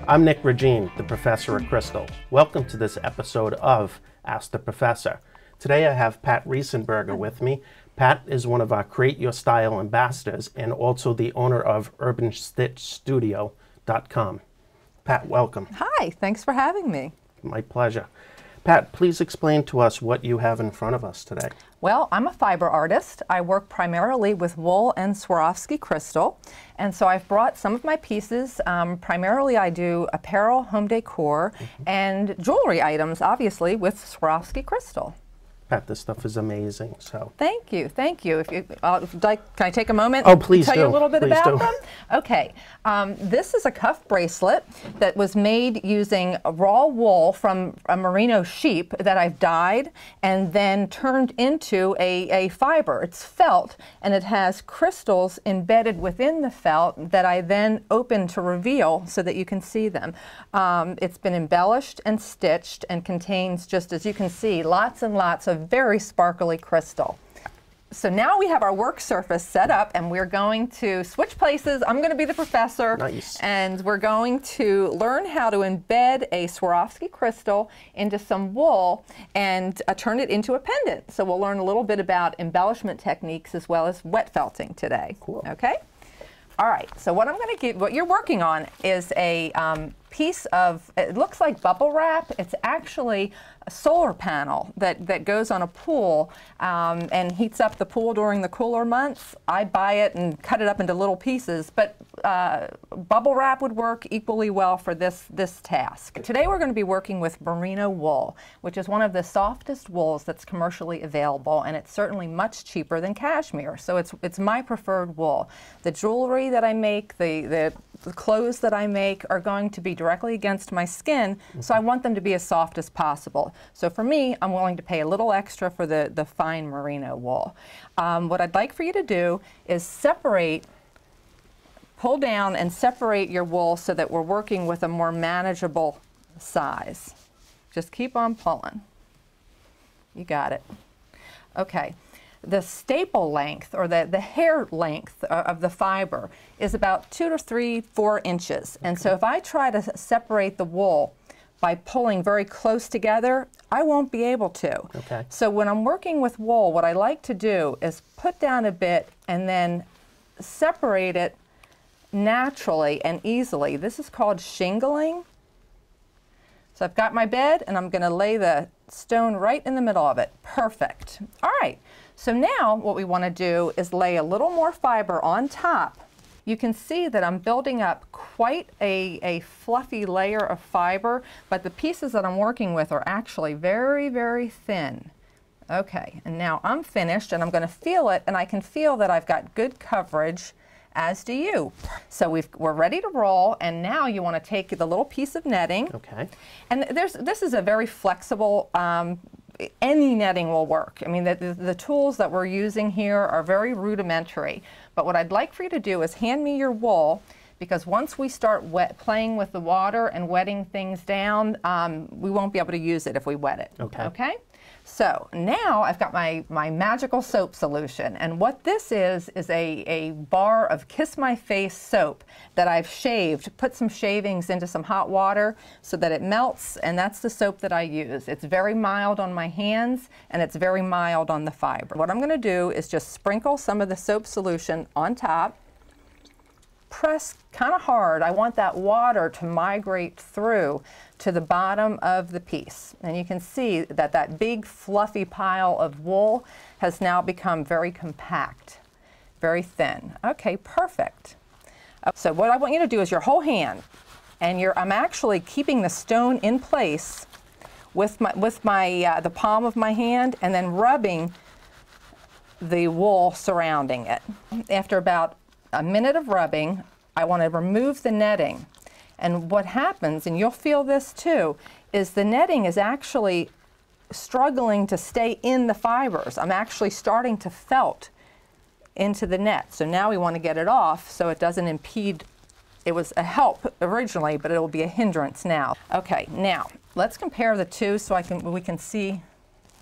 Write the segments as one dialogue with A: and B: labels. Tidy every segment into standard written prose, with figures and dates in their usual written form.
A: I'm Nick Regine, the Professor of Crystal. Welcome to this episode of Ask the Professor. Today I have Pat Riesenburger with me. Pat is one of our Create Your Style ambassadors and also the owner of UrbanStitchStudio.com. Pat, welcome.
B: Hi, thanks for having me.
A: My pleasure. Pat, please explain to us what you have in front of us today.
B: Well, I'm a fiber artist. I work primarily with wool and Swarovski crystal. And so I've brought some of my pieces. Primarily I do apparel, home decor, and jewelry items, obviously, with Swarovski crystal.
A: Pat, this stuff is amazing. So
B: thank you, thank you. If you can I take a moment?
A: Oh, please
B: to tell you a little bit
A: Please
B: about
A: do.
B: them? Okay, this is a cuff bracelet that was made using raw wool from a merino sheep that I've dyed and then turned into a fiber. It's felt, and it has crystals embedded within the felt that I then open to reveal so that you can see them. It's been embellished and stitched and contains, just as you can see, lots and lots of very sparkly crystal. So now we have our work surface set up and we're going to switch places. I'm going to be the professor.
A: Nice.
B: And we're going to learn how to embed a Swarovski crystal into some wool and turn it into a pendant. So we'll learn a little bit about embellishment techniques as well as wet felting today.
A: Cool.
B: Okay? All right, so what I'm going to give, what you're working on is a piece of, it looks like bubble wrap. It's actually a solar panel that goes on a pool and heats up the pool during the cooler months. I buy it and cut it up into little pieces, but bubble wrap would work equally well for this task. Today we're going to be working with merino wool, which is one of the softest wools that's commercially available, and it's certainly much cheaper than cashmere. So it's my preferred wool. The jewelry that I make, the clothes that I make are going to be directly against my skin, so I want them to be as soft as possible. So for me, I'm willing to pay a little extra for the fine merino wool. What I'd like for you to do is pull down and separate your wool so that we're working with a more manageable size. Just keep on pulling. You got it. Okay. The staple length, or the hair length of the fiber, is about 2 to 3, 4 inches. And so if I try to separate the wool by pulling very close together, I won't be able to.
A: Okay.
B: So when I'm working with wool, what I like to do is put down a bit and then separate it naturally and easily. This is called shingling. So I've got my bed and I'm going to lay the stone right in the middle of it. Perfect. All right. So now what we want to do is lay a little more fiber on top. You can see that I'm building up quite a fluffy layer of fiber, but the pieces that I'm working with are actually very, very thin. Okay, and now I'm finished and I'm going to feel it, and I can feel that I've got good coverage, as do you. So we're ready to roll, and now you want to take the little piece of netting.
A: Okay.
B: And this is a very flexible, any netting will work. I mean, the tools that we're using here are very rudimentary. But what I'd like for you to do is hand me your wool, because once we start playing with the water and wetting things down, we won't be able to use it if we wet it.
A: Okay.
B: Okay? So now I've got my magical soap solution, and what this is a bar of Kiss My Face soap that I've shaved, put some shavings into some hot water so that it melts, and that's the soap that I use. It's very mild on my hands and it's very mild on the fiber. What I'm going to do is just sprinkle some of the soap solution on top. Press kind of hard. I want that water to migrate through to the bottom of the piece. And you can see that that big fluffy pile of wool has now become very compact, very thin. Okay, perfect. So what I want you to do is your whole hand, and I'm actually keeping the stone in place with the palm of my hand, and then rubbing the wool surrounding it. After about a minute of rubbing, I want to remove the netting. And what happens, and you'll feel this too, is the netting is actually struggling to stay in the fibers. I'm actually starting to felt into the net. So now we want to get it off so it doesn't impede. It was a help originally, but it will be a hindrance now. Okay, now let's compare the two so we can see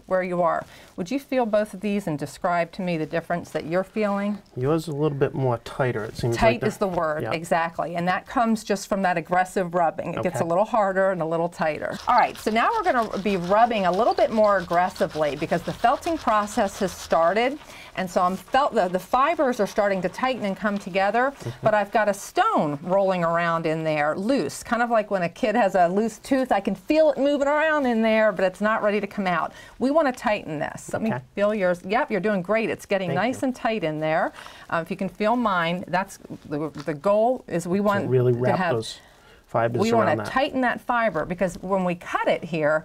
B: where you are. Would you feel both of these and describe to me the difference that you're feeling?
A: Yours is a little bit more tighter, it seems
B: Tight
A: like
B: is the word,
A: yep.
B: Exactly. And that comes just from that aggressive rubbing. It gets a little harder and a little tighter. All right, so now we're going to be rubbing a little bit more aggressively because the felting process has started. And so the fibers are starting to tighten and come together, but I've got a stone rolling around in there, loose, kind of like when a kid has a loose tooth. I can feel it moving around in there, but it's not ready to come out. We want to tighten this. Let me feel yours. Yep, you're doing great. It's getting nice and tight in there. If you can feel mine, that's the goal is we want
A: to really wrap
B: to have
A: those fibers
B: we
A: around
B: want to tighten that fiber because when we cut it here,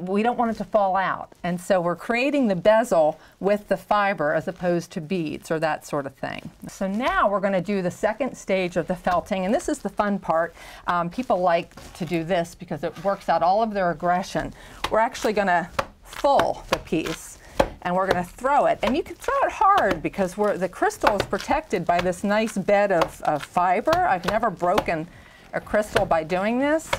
B: we don't want it to fall out. And so we're creating the bezel with the fiber as opposed to beads or that sort of thing. So now we're going to do the second stage of the felting, and this is the fun part. People like to do this because it works out all of their aggression. We're actually going to full the piece, and we're going to throw it. And you can throw it hard because the crystal is protected by this nice bed of fiber. I've never broken a crystal by doing this.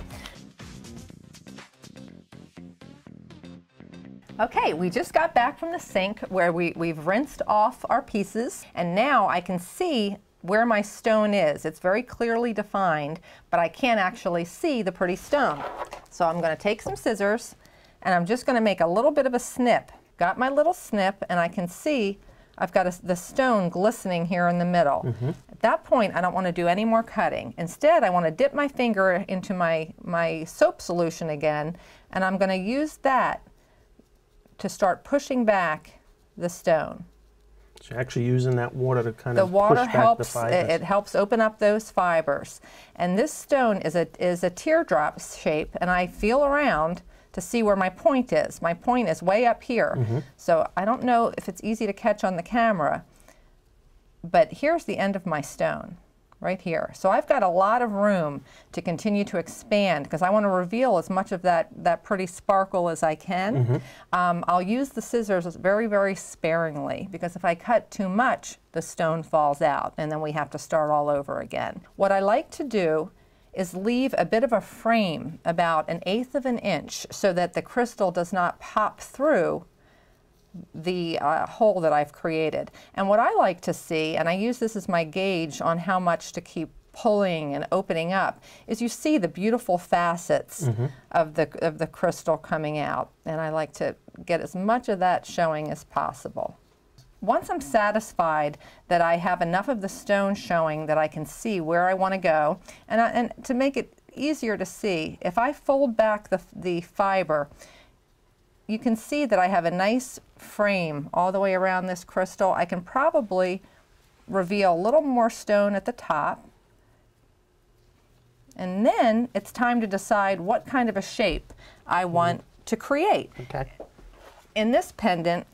B: Okay, we just got back from the sink where we've rinsed off our pieces, and now I can see where my stone is. It's very clearly defined, but I can't actually see the pretty stone. So I'm going to take some scissors, and I'm just going to make a little bit of a snip. Got my little snip, and I can see I've got the stone glistening here in the middle. At that point, I don't want to do any more cutting. Instead, I want to dip my finger into my soap solution again, and I'm going to use that to start pushing back the stone.
A: So you're actually using that water to kind of
B: the water
A: push back
B: helps,
A: the fibers.
B: It helps open up those fibers. And this stone is a teardrop shape, and I feel around to see where my point is. My point is way up here. So I don't know if it's easy to catch on the camera, but here's the end of my stone, right here. So I've got a lot of room to continue to expand because I want to reveal as much of that pretty sparkle as I can. I'll use the scissors very, very sparingly because if I cut too much, the stone falls out and then we have to start all over again. What I like to do is leave a bit of a frame about 1/8 of an inch so that the crystal does not pop through the hole that I've created. And what I like to see, and I use this as my gauge on how much to keep pulling and opening up, is you see the beautiful facets of the crystal coming out. And I like to get as much of that showing as possible. Once I'm satisfied that I have enough of the stone showing that I can see where I want to go, and to make it easier to see, if I fold back the fiber, you can see that I have a nice frame all the way around this crystal. I can probably reveal a little more stone at the top, and then it's time to decide what kind of a shape I want to create. In this pendant,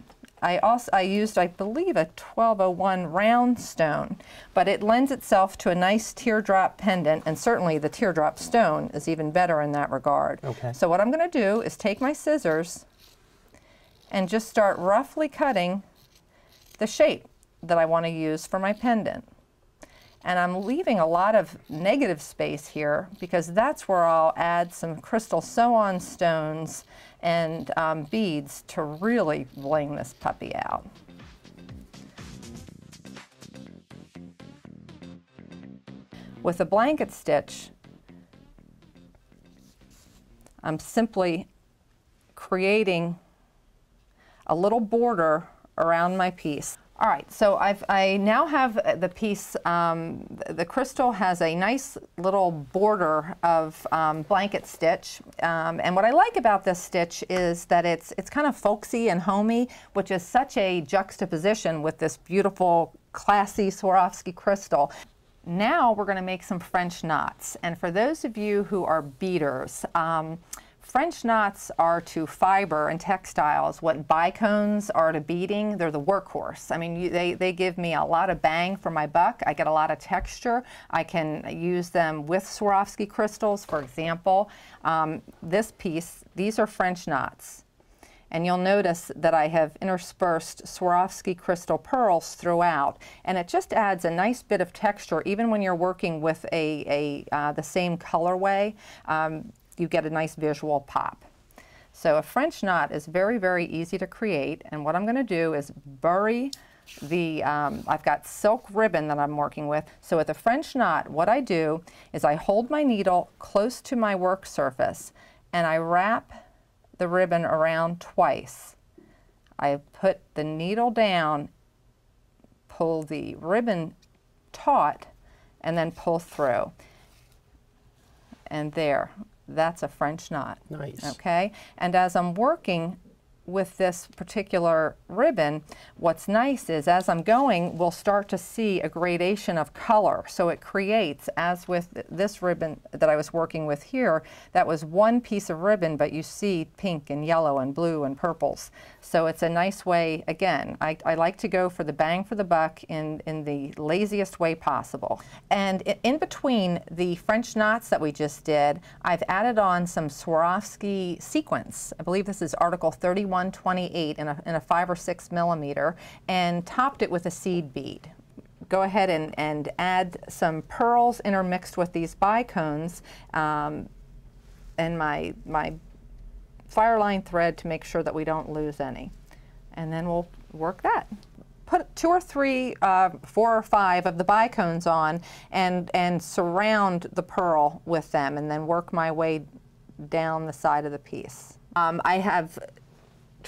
B: I used, I believe, a 1201 round stone, but it lends itself to a nice teardrop pendant, and certainly the teardrop stone is even better in that regard. So what I'm going to do is take my scissors and just start roughly cutting the shape that I want to use for my pendant. And I'm leaving a lot of negative space here because that's where I'll add some crystal sew-on stones and beads to really bling this puppy out. With a blanket stitch, I'm simply creating a little border around my piece. All right, so I now have the piece, the crystal has a nice little border of blanket stitch. And what I like about this stitch is that it's kind of folksy and homey, which is such a juxtaposition with this beautiful, classy Swarovski crystal. Now we're going to make some French knots. And for those of you who are beaders, French knots are to fiber and textiles what bicones are to beading. They're the workhorse. I mean, they give me a lot of bang for my buck. I get a lot of texture. I can use them with Swarovski crystals, for example. This piece, these are French knots. And you'll notice that I have interspersed Swarovski crystal pearls throughout. And it just adds a nice bit of texture, even when you're working with the same colorway. You get a nice visual pop. So a French knot is very, very easy to create, and what I'm going to do is bury the, I've got silk ribbon that I'm working with. So with a French knot, what I do is I hold my needle close to my work surface and I wrap the ribbon around twice. I put the needle down, pull the ribbon taut, and then pull through. And there, that's a French knot.
A: Nice.
B: Okay, and as I'm working with this particular ribbon, what's nice is as I'm going, we'll start to see a gradation of color. So it creates, as with this ribbon that I was working with here, that was one piece of ribbon, but you see pink and yellow and blue and purples. So it's a nice way, again, I like to go for the bang for the buck in the laziest way possible. And in between the French knots that we just did, I've added on some Swarovski sequins. I believe this is article 3128 in a 5 or 6 millimeter, and topped it with a seed bead. Go ahead and add some pearls intermixed with these bicones, and my fireline thread to make sure that we don't lose any. And then we'll work that. Put 2 or 3, 4 or 5 of the bicones on and surround the pearl with them, and then work my way down the side of the piece. I have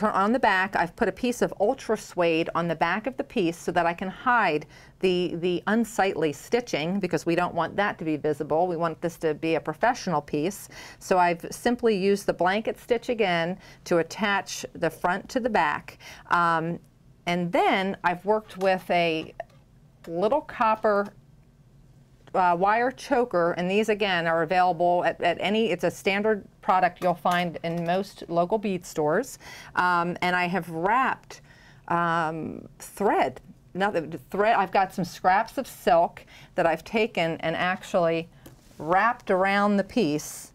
B: on the back, I've put a piece of ultra suede on the back of the piece so that I can hide the unsightly stitching, because we don't want that to be visible. We want this to be a professional piece. So I've simply used the blanket stitch again to attach the front to the back. And then I've worked with a little copper wire choker, and these again are available at any, it's a standard product you'll find in most local bead stores. And I have wrapped thread. I've got some scraps of silk that I've taken and actually wrapped around the piece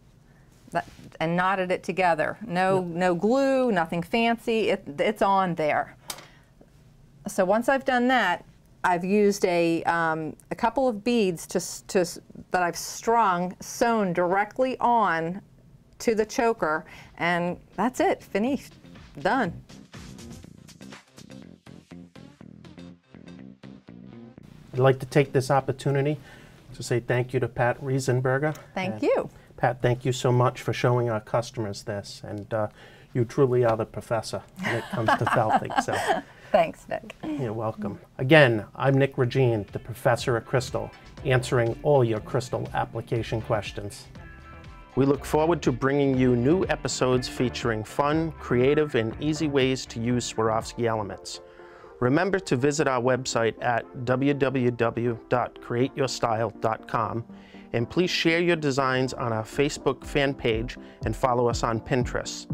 B: and knotted it together. No glue, nothing fancy, it's on there. So once I've done that, I've used a couple of beads that I've sewn directly on to the choker, and that's it, finished, done.
A: I'd like to take this opportunity to say thank you to Pat Riesenburger.
B: Thank you.
A: Pat, thank you so much for showing our customers this, and you truly are the professor when it comes to felting. So.
B: Thanks, Nick.
A: You're welcome. Again, I'm Nick Regine, the Professor of Crystal, answering all your crystal application questions. We look forward to bringing you new episodes featuring fun, creative, and easy ways to use Swarovski elements. Remember to visit our website at www.createyourstyle.com, and please share your designs on our Facebook fan page and follow us on Pinterest.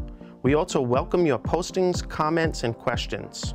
A: We also welcome your postings, comments, and questions.